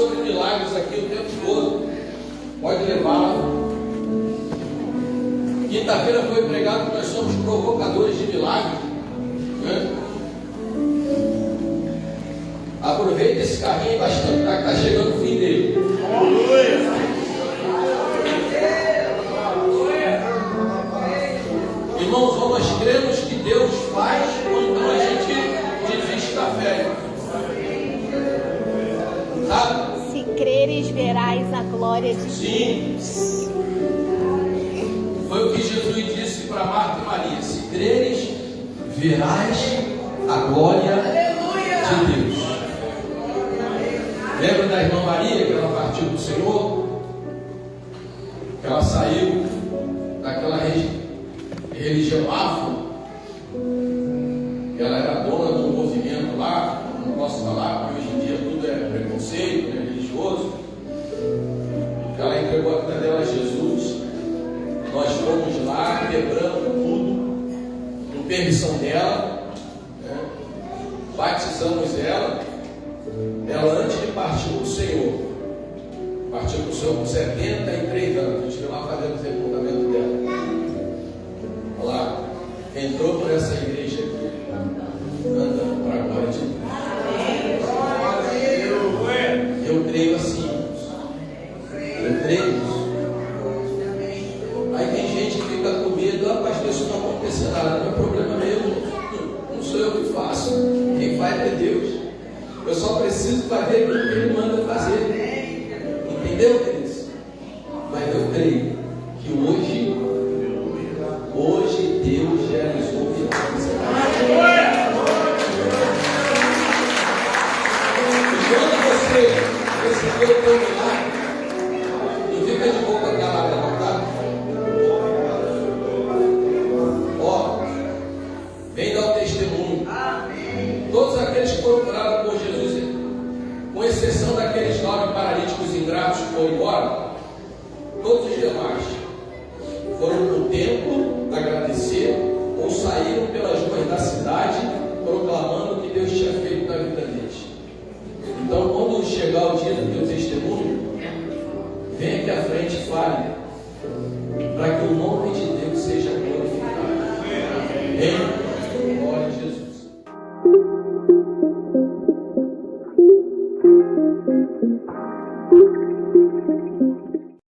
sobre milagres aqui o tempo todo. Pode levá-la. Quinta-feira foi pregado que nós somos provocadores de milagres, né? Aproveita esse carrinho bastante, está chegando o fim dele. Irmãos, nós cremos que Deus faz quando a gente desiste da fé. Sabe? Se creres, verás a glória de Sim. Deus. Foi o que Jesus disse para Marta e Maria: se creres, verás a glória de Deus. Lembra da irmã Maria, que ela partiu do Senhor? Que ela saiu daquela religião afro. Ela era dona de um movimento lá, não posso falar, porque hoje em dia tudo é preconceito, né, religioso. Ela entregou a vida dela a Jesus. Nós fomos lá, quebrando tudo, com permissão dela, né? Batizamos ela. Ela, antes de partir para o Senhor, partiu para o Senhor com 73 anos. A gente foi lá fazendo o sepultamento dela. Olha lá, entrou por essa igreja aqui, andando para a glória de Deus. Eu creio assim, eu creio nisso. Aí tem gente que fica com medo: ah, pastor, isso não acontece nada, não é problema meu, não sou eu que faço, quem faz é Deus. Eu só preciso fazer aquilo que Ele manda fazer. Entendeu, queridos? Mas eu creio que hoje Deus realizou milagres. E quando você recebeu o teu milagre, não fica de boca calada, não, tá? Ó, vem dar o testemunho. Todos aqueles que foram curados por Jesus, com exceção daqueles 9 paralíticos ingratos que foram embora, todos os demais foram para o templo agradecer ou saíram pelas ruas da cidade proclamando o que Deus tinha feito na vida deles. Então, quando chegar o dia do teu testemunho, vem aqui à frente e fale, para que o nome de Deus seja glorificado. Amém?